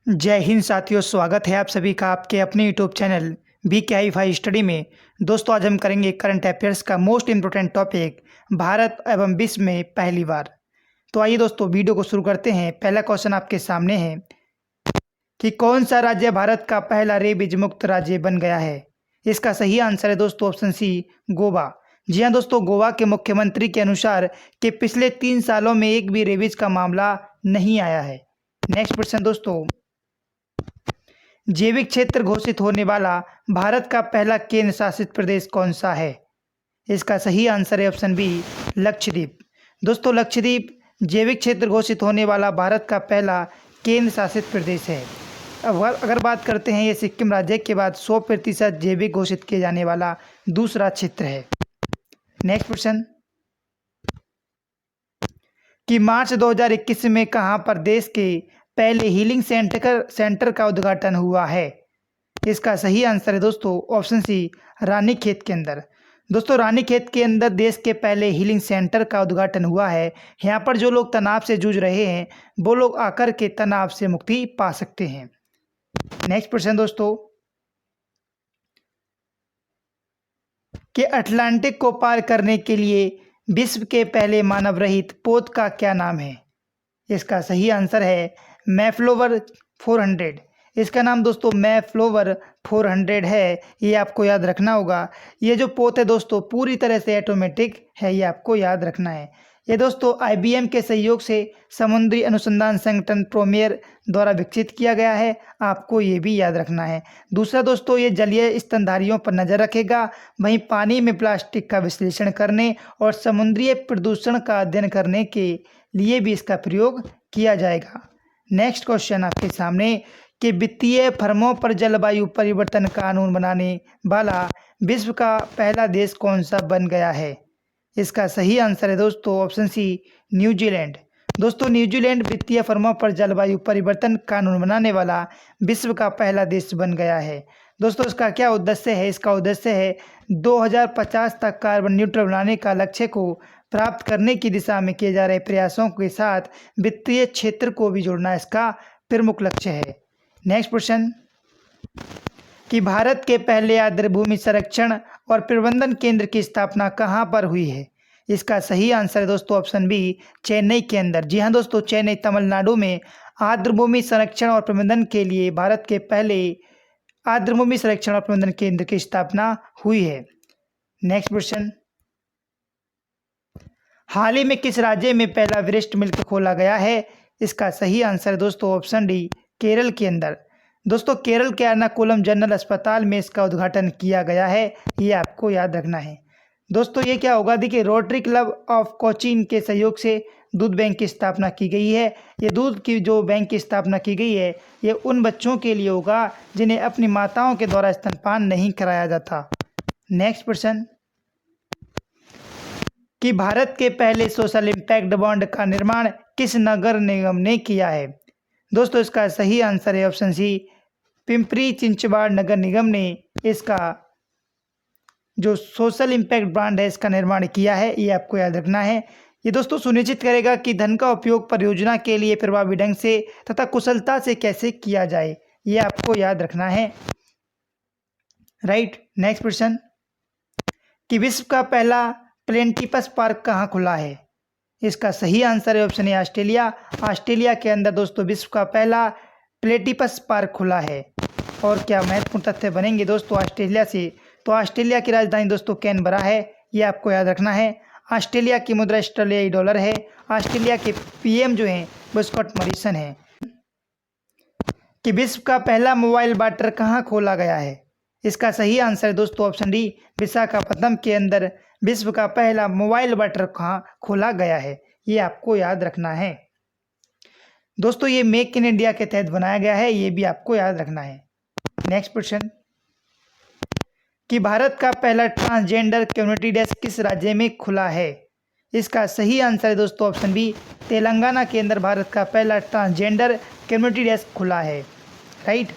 जय हिंद साथियों, स्वागत है आप सभी का आपके अपने यूट्यूब चैनल BKI स्टडी में। दोस्तों, आज हम करेंगे करंट अफेयर्स का मोस्ट इम्पोर्टेंट टॉपिक भारत एवं विश्व में पहली बार। तो आइए दोस्तों, वीडियो को शुरू करते हैं। पहला क्वेश्चन आपके सामने है कि कौन सा राज्य भारत का पहला रेबीज मुक्त राज्य बन गया है। इसका सही आंसर है दोस्तों ऑप्शन सी, गोवा। जी हाँ दोस्तों, गोवा के मुख्यमंत्री के अनुसार कि पिछले 3 सालों में एक भी रेबीज का मामला नहीं आया है। नेक्स्ट क्वेश्चन दोस्तों, जैविक क्षेत्र घोषित होने वाला भारत का पहला केंद्र शासित प्रदेश कौन सा है। इसका सही आंसर है ऑप्शन बी, लक्षद्वीप। दोस्तों, लक्षद्वीप जैविक क्षेत्र घोषित होने वाला भारत का पहला केंद्र शासित प्रदेश है। अब अगर बात करते हैं, ये सिक्किम राज्य के बाद 100% जैविक घोषित किए जाने वाला दूसरा क्षेत्र है। नेक्स्ट क्वेश्चन, कि मार्च 2021 में कहां पर देश के पहले हीलिंग सेंटर का उद्घाटन हुआ है। इसका सही आंसर है दोस्तों ऑप्शन सी, रानीखेत के अंदर। दोस्तों, रानीखेत के अंदर देश के पहले हीलिंग सेंटर का उद्घाटन हुआ है। यहाँ पर जो लोग तनाव से जूझ रहे हैं वो लोग आकर के तनाव से मुक्ति पा सकते हैं। नेक्स्ट क्वेश्चन दोस्तों, कि अटलांटिक को पार करने के लिए विश्व के पहले मानव रहित पोत का क्या नाम है। इसका सही आंसर है मैफ्लोवर 400। इसका नाम दोस्तों मैफ्लोवर 400 है, ये आपको याद रखना होगा। ये जो पोत है दोस्तों पूरी तरह से ऑटोमेटिक है, ये आपको याद रखना है। ये दोस्तों IBM के सहयोग से समुद्री अनुसंधान संगठन प्रोमेयर द्वारा विकसित किया गया है, आपको ये भी याद रखना है। दूसरा दोस्तों, ये जलीय स्तनधारियों पर नज़र रखेगा, वहीं पानी में प्लास्टिक का विश्लेषण करने और समुद्री प्रदूषण का अध्ययन करने के लिए भी इसका प्रयोग किया जाएगा। नेक्स्ट क्वेश्चन आपके सामने, कि वित्तीय फर्मों पर जलवायु परिवर्तन कानून बनाने वाला विश्व का पहला देश कौन सा बन गया है। इसका सही आंसर है दोस्तों ऑप्शन सी, न्यूजीलैंड। दोस्तों, न्यूजीलैंड वित्तीय फर्मों पर जलवायु परिवर्तन कानून बनाने वाला विश्व का पहला देश बन गया है। दोस्तों, इसका क्या उद्देश्य है। इसका उद्देश्य है 2050 तक कार्बन न्यूट्रल बनाने का लक्ष्य को प्राप्त करने की दिशा में किए जा रहे प्रयासों के साथ वित्तीय क्षेत्र को भी जोड़ना इसका प्रमुख लक्ष्य है। नेक्स्ट क्वेश्चन, कि भारत के पहले आर्द्रभूमि संरक्षण और प्रबंधन केंद्र की स्थापना कहाँ पर हुई है। इसका सही आंसर है दोस्तों ऑप्शन बी, चेन्नई के अंदर। जी हाँ दोस्तों, चेन्नई तमिलनाडु में आर्द्रभूमि संरक्षण और प्रबंधन के लिए भारत के पहले आर्द्रभूमि संरक्षण और प्रबंधन केंद्र की स्थापना हुई है। नेक्स्ट क्वेश्चन, हाल ही में किस राज्य में पहला ब्रेस्ट मिल्क खोला गया है। इसका सही आंसर है दोस्तों ऑप्शन डी, केरल के अंदर। दोस्तों, केरल के एर्नाकुलम जनरल अस्पताल में इसका उद्घाटन किया गया है, ये आपको याद रखना है। दोस्तों, ये क्या होगा, देखिए रोटरी क्लब ऑफ कोचीन के सहयोग से दूध बैंक की स्थापना की गई है। ये दूध की जो बैंक की स्थापना की गई है, ये उन बच्चों के लिए होगा जिन्हें अपनी माताओं के द्वारा स्तनपान नहीं कराया जाता। नेक्स्ट क्वेश्चन, कि भारत के पहले सोशल इम्पैक्ट बॉन्ड का निर्माण किस नगर निगम ने किया है। दोस्तों, इसका सही आंसर है ऑप्शन सी, पिंपरी चिंचवाड़ नगर निगम ने इसका जो सोशल इम्पैक्ट बॉन्ड है इसका निर्माण किया है, ये आपको याद रखना है। ये दोस्तों सुनिश्चित करेगा कि धन का उपयोग परियोजना के लिए प्रभावी ढंग से तथा कुशलता से कैसे किया जाए, ये आपको याद रखना है। राइट। नेक्स्ट क्वेश्चन, कि विश्व का पहला प्लेटिपस पार्क कहाँ खुला है। इसका सही आंसर है ऑप्शन ए, ऑस्ट्रेलिया। ऑस्ट्रेलिया के अंदर दोस्तों विश्व का पहला प्लेटिपस पार्क खुला है। और क्या महत्वपूर्ण तथ्य बनेंगे दोस्तों ऑस्ट्रेलिया से, तो ऑस्ट्रेलिया की राजधानी दोस्तों कैनबरा है, ये आपको याद रखना है। ऑस्ट्रेलिया की मुद्रा ऑस्ट्रेलियाई डॉलर है। ऑस्ट्रेलिया के PM जो हैं वो स्कॉट मॉरिसन है। कि विश्व का पहला मोबाइल बाटर कहाँ खोला गया है। इसका सही आंसर है दोस्तों ऑप्शन डी, विशाखापत्तनम के अंदर विश्व का पहला मोबाइल बाटर कहाँ खोला गया है, ये आपको याद रखना है। दोस्तों, ये मेक इन इंडिया के तहत बनाया गया है, ये भी आपको याद रखना है। नेक्स्ट क्वेश्चन, कि भारत का पहला ट्रांसजेंडर कम्युनिटी डेस्क किस राज्य में खुला है। इसका सही आंसर है दोस्तों ऑप्शन बी, तेलंगाना के अंदर भारत का पहला ट्रांसजेंडर कम्युनिटी डेस्क खुला है। राइट।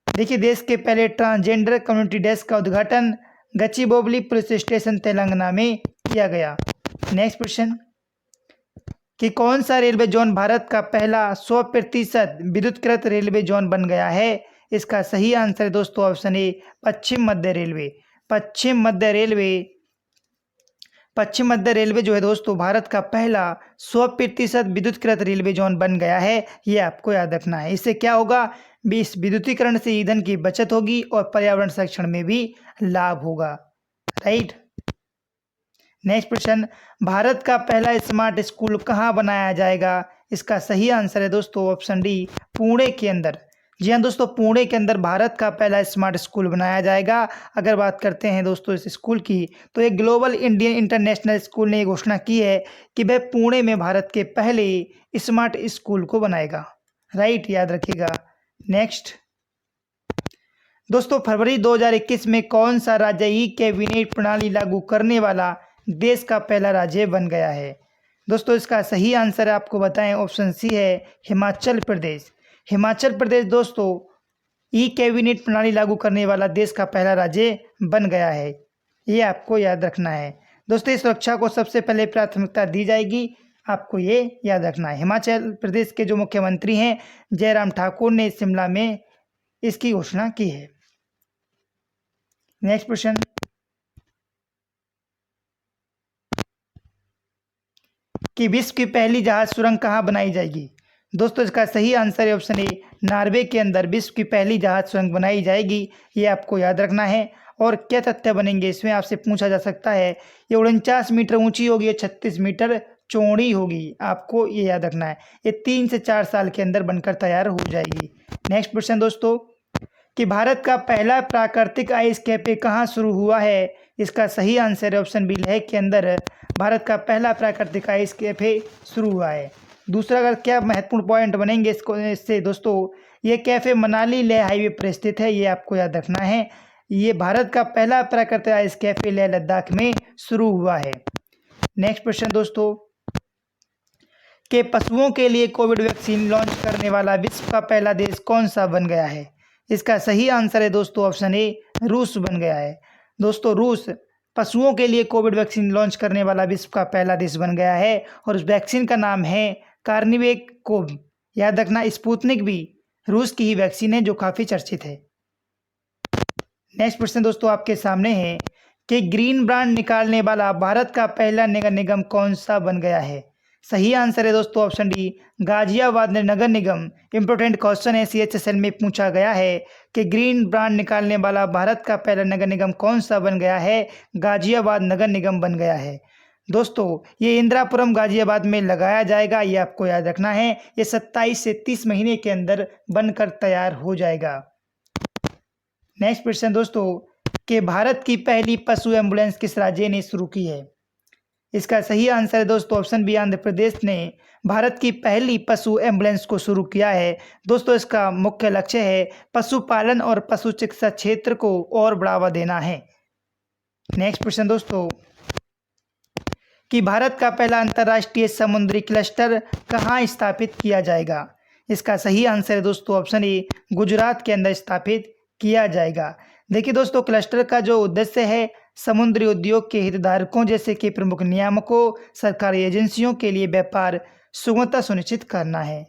देखिए, देश के पहले ट्रांसजेंडर कम्युनिटी डेस्क का उद्घाटन गच्चीबोवली पुलिस स्टेशन तेलंगाना में किया गया। नेक्स्ट क्वेश्चन, कि कौन सा रेलवे जोन भारत का पहला 100% विद्युतीकृत रेलवे जोन बन गया है? इसका सही आंसर है दोस्तों option A, Paschim Madhya railway. Paschim Madhya railway Paschim Madhya railway जो है दोस्तों भारत का पहला 100% विद्युतीकृत रेलवे जोन बन गया है। ये आपको याद रखना है। इससे क्या होगा? इस विद्युतीकरण से ईंधन की बचत होगी और पर्यावरण संरक्षण में भी लाभ होगा। राइट। नेक्स्ट प्रश्न, भारत का पहला स्मार्ट स्कूल कहाँ बनाया जाएगा? इसका सही आंसर है दोस्तों ऑप्शन डी, पुणे के अंदर। जी हाँ दोस्तों, पुणे के अंदर भारत का पहला स्मार्ट स्कूल बनाया जाएगा। अगर बात करते हैं दोस्तों इस स्कूल की, तो एक ग्लोबल इंडियन इंटरनेशनल स्कूल ने घोषणा की है कि वह पुणे में भारत के पहले स्मार्ट स्कूल को बनाएगा। राइट, याद रखिएगा। नेक्स्ट दोस्तों, फरवरी 2021 में कौन सा राज्य ई कैबिनेट प्रणाली लागू करने वाला देश का पहला राज्य बन गया है? दोस्तों इसका सही आंसर आपको बताएं, ऑप्शन सी है हिमाचल प्रदेश। हिमाचल प्रदेश दोस्तों ई कैबिनेट प्रणाली लागू करने वाला देश का पहला राज्य बन गया है। ये आपको याद रखना है। दोस्तों इस सुरक्षा को सबसे पहले प्राथमिकता दी जाएगी, आपको ये याद रखना है। हिमाचल प्रदेश के जो मुख्यमंत्री हैं जयराम ठाकुर ने शिमला में इसकी घोषणा की है। नेक्स्ट प्रश्न, कि विश्व की पहली जहाज सुरंग कहाँ बनाई जाएगी? दोस्तों इसका सही आंसर है ऑप्शन ए, नॉर्वे के अंदर विश्व की पहली जहाज सुरंग बनाई जाएगी। ये आपको याद रखना है। और क्या तथ्य बनेंगे इसमें आपसे पूछा जा सकता है। ये 49 मीटर ऊंची होगी और 36 मीटर चौड़ी होगी। आपको ये याद रखना है। ये 3 से 4 साल के अंदर बनकर तैयार हो जाएगी। नेक्स्ट क्वेश्चन दोस्तों, कि भारत का पहला प्राकृतिक आइस कैफे कहाँ शुरू हुआ है? इसका सही आंसर है ऑप्शन बी, लेह के अंदर भारत का पहला प्राकृतिक आइस कैफे शुरू हुआ है। दूसरा अगर क्या महत्वपूर्ण पॉइंट बनेंगे इससे दोस्तों, ये कैफे मनाली लेह हाईवे पर स्थित है। ये आपको याद रखना है। ये भारत का पहला प्राकृतिक आइस कैफे लेह लद्दाख में शुरू हुआ है। नेक्स्ट क्वेश्चन दोस्तों, के पशुओं के लिए कोविड वैक्सीन लॉन्च करने वाला विश्व का पहला देश कौन सा बन गया है? इसका सही आंसर है दोस्तों ऑप्शन ए, रूस बन गया है। दोस्तों रूस पशुओं के लिए कोविड वैक्सीन लॉन्च करने वाला विश्व का पहला देश बन गया है और उस वैक्सीन का नाम है कार्निवेक कोव। याद रखना, स्पुतनिक भी रूस की ही वैक्सीन है जो काफ़ी चर्चित है। नेक्स्ट प्रश्न दोस्तों आपके सामने है कि ग्रीन ब्रांड निकालने वाला भारत का पहला नगर निगम कौन सा बन गया है? सही आंसर है दोस्तों ऑप्शन डी, गाजियाबाद नगर निगम। इंपोर्टेंट क्वेश्चन है, CHSL में पूछा गया है कि ग्रीन ब्रांड निकालने वाला भारत का पहला नगर निगम कौन सा बन गया है? गाजियाबाद नगर निगम बन गया है। दोस्तों ये इंदिरापुरम गाजियाबाद में लगाया जाएगा। ये आपको याद रखना है। ये 27 से 30 महीने के अंदर बनकर तैयार हो जाएगा। नेक्स्ट क्वेश्चन दोस्तों, कि भारत की पहली पशु एम्बुलेंस किस राज्य ने शुरू की है? इसका सही आंसर है दोस्तों ऑप्शन बी, आंध्र प्रदेश ने भारत की पहली पशु एम्बुलेंस को शुरू किया है। दोस्तों इसका मुख्य लक्ष्य है पशुपालन और पशु चिकित्सा क्षेत्र को और बढ़ावा देना है। नेक्स्ट क्वेश्चन दोस्तों, कि भारत का पहला अंतर्राष्ट्रीय समुद्री क्लस्टर कहाँ स्थापित किया जाएगा? इसका सही आंसर है दोस्तों ऑप्शन ए, गुजरात के अंदर स्थापित किया जाएगा। देखिए दोस्तों, क्लस्टर का जो उद्देश्य है समुद्री उद्योग के हितधारकों जैसे कि प्रमुख नियामकों, सरकारी एजेंसियों के लिए व्यापार सुगमता सुनिश्चित करना है।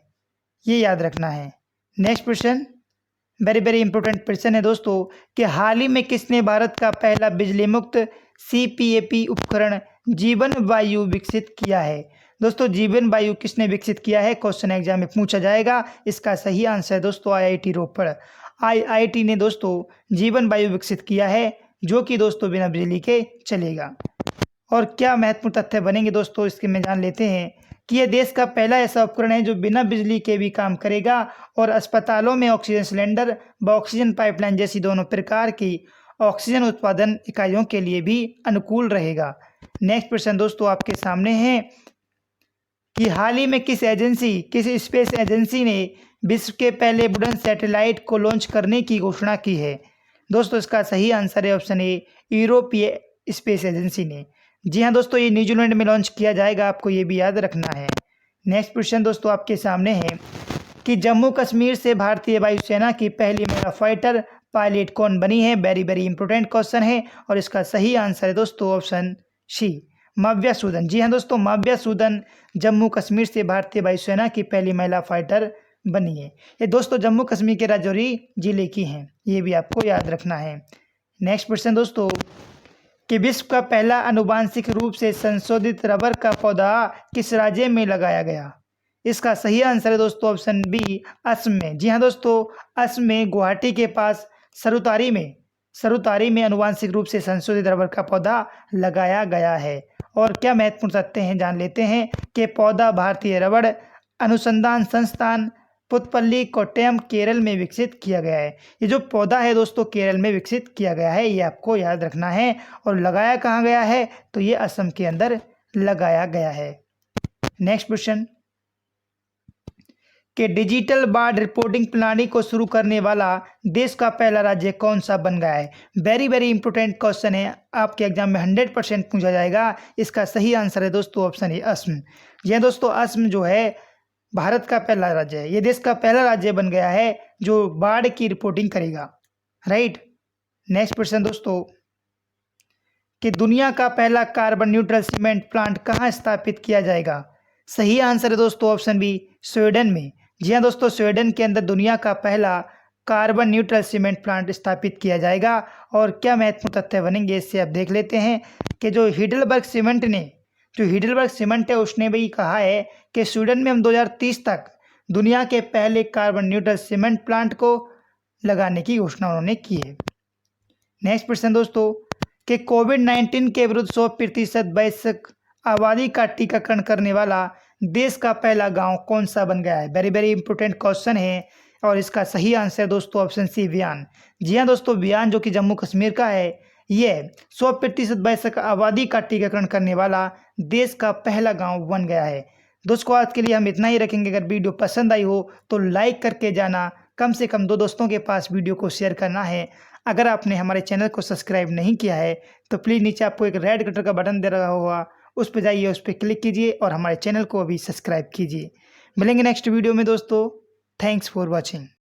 ये याद रखना है। Next question very very important question है दोस्तों, कि हाल ही में किसने भारत का पहला बिजली मुक्त CPAP उपकरण जीवन वायु विकसित किया है? दोस्तों जीवन वायु किसने विकसित किया है? क्वेश्चन एग्जाम में पूछा जाएगा। इसका सही आंसर है दोस्तों IIT रोपड़। IIT ने दोस्तों जीवन वायु विकसित किया है, जो कि दोस्तों बिना बिजली के चलेगा। और क्या महत्वपूर्ण तथ्य बनेंगे दोस्तों, इसके में जान लेते हैं कि यह देश का पहला ऐसा उपकरण है जो बिना बिजली के भी काम करेगा और अस्पतालों में ऑक्सीजन सिलेंडर व ऑक्सीजन पाइपलाइन जैसी दोनों प्रकार की ऑक्सीजन उत्पादन इकाइयों के लिए भी अनुकूल रहेगा। नेक्स्ट प्रश्न दोस्तों आपके सामने है कि हाल ही में किस स्पेस एजेंसी ने विश्व के पहले वुडन सैटेलाइट को लॉन्च करने की घोषणा की है? दोस्तों इसका सही आंसर है ऑप्शन ए, यूरोपीय स्पेस एजेंसी ने। जी हाँ दोस्तों, ये न्यूजीलैंड में लॉन्च किया जाएगा, आपको ये भी याद रखना है। नेक्स्ट क्वेश्चन दोस्तों आपके सामने है कि जम्मू कश्मीर से भारतीय वायुसेना की पहली महिला फाइटर पायलट कौन बनी है? वेरी वेरी इंपॉर्टेंट क्वेश्चन है और इसका सही आंसर है दोस्तों ऑप्शन सी, माव्या सूदन। जी हाँ दोस्तों, माव्या सूदन जम्मू कश्मीर से भारतीय वायुसेना की पहली महिला फाइटर बनी है। ये दोस्तों जम्मू कश्मीर के राजौरी जिले की हैं, ये भी आपको याद रखना है। नेक्स्ट क्वेश्चन दोस्तों, कि विश्व का पहला आनुवांशिक रूप से संशोधित रबर का पौधा किस राज्य में लगाया गया? इसका सही आंसर है दोस्तों ऑप्शन बी, असम में। जी हाँ दोस्तों, असम में गुवाहाटी के पास सरुतारी में आनुवांशिक रूप से संशोधित रबर का पौधा लगाया गया है। और क्या महत्वपूर्ण तथ्य हैं जान लेते हैं कि पौधा भारतीय रबड़ अनुसंधान संस्थान पुतपल्ली कोट्टयम केरल में विकसित किया गया है। ये जो पौधा है दोस्तों केरल में विकसित किया गया है, ये आपको याद रखना है। और लगाया कहाँ गया है? तो ये असम के अंदर लगाया गया है। नेक्स्ट क्वेश्चन, कि डिजिटल बाढ़ रिपोर्टिंग प्रणाली को शुरू करने वाला देश का पहला राज्य कौन सा बन गया है? वेरी वेरी इंपॉर्टेंट क्वेश्चन है, आपके एग्जाम में 100% पूछा जाएगा। इसका सही आंसर है दोस्तों ऑप्शन ए, असम। यह दोस्तों असम जो है भारत का पहला राज्य है, ये देश का पहला राज्य बन गया है जो बाढ़ की रिपोर्टिंग करेगा। राइट। नेक्स्ट क्वेश्चन दोस्तों, कि दुनिया का पहला कार्बन न्यूट्रल सीमेंट प्लांट कहाँ स्थापित किया जाएगा? सही आंसर है दोस्तों ऑप्शन बी, स्वीडन में। जी हाँ दोस्तों, स्वीडन के अंदर दुनिया का पहला कार्बन न्यूट्रल सीमेंट प्लांट स्थापित किया जाएगा। और क्या महत्वपूर्ण तथ्य बनेंगे इससे आप देख लेते हैं कि जो हिडलबर्ग सीमेंट है उसने भी कहा है कि स्वीडन में हम 2030 तक दुनिया के पहले कार्बन न्यूट्रल सीमेंट प्लांट को लगाने की घोषणा उन्होंने की है। नेक्स्ट क्वेश्चन दोस्तों, कि कोविड-19 के विरुद्ध 100% वयस्क आबादी का टीकाकरण करने वाला देश का पहला गांव कौन सा बन गया है? वेरी वेरी इंपॉर्टेंट क्वेश्चन है। और इसका सही आंसर दोस्तों ऑप्शन सी, वियान। जी हाँ दोस्तों, वियान जो कि जम्मू कश्मीर का है, ये 100% वयस्क आबादी का टीकाकरण करने वाला देश का पहला गांव बन गया है। दोस्तों आज के लिए हम इतना ही रखेंगे। अगर वीडियो पसंद आई हो तो लाइक करके जाना, कम से कम 2 दोस्तों के पास वीडियो को शेयर करना है। अगर आपने हमारे चैनल को सब्सक्राइब नहीं किया है तो प्लीज़ नीचे आपको एक रेड कलर का बटन दे रहा होगा, उस पर जाइए, उस पर क्लिक कीजिए और हमारे चैनल को अभी सब्सक्राइब कीजिए। मिलेंगे नेक्स्ट वीडियो में दोस्तों। Thanks for watching.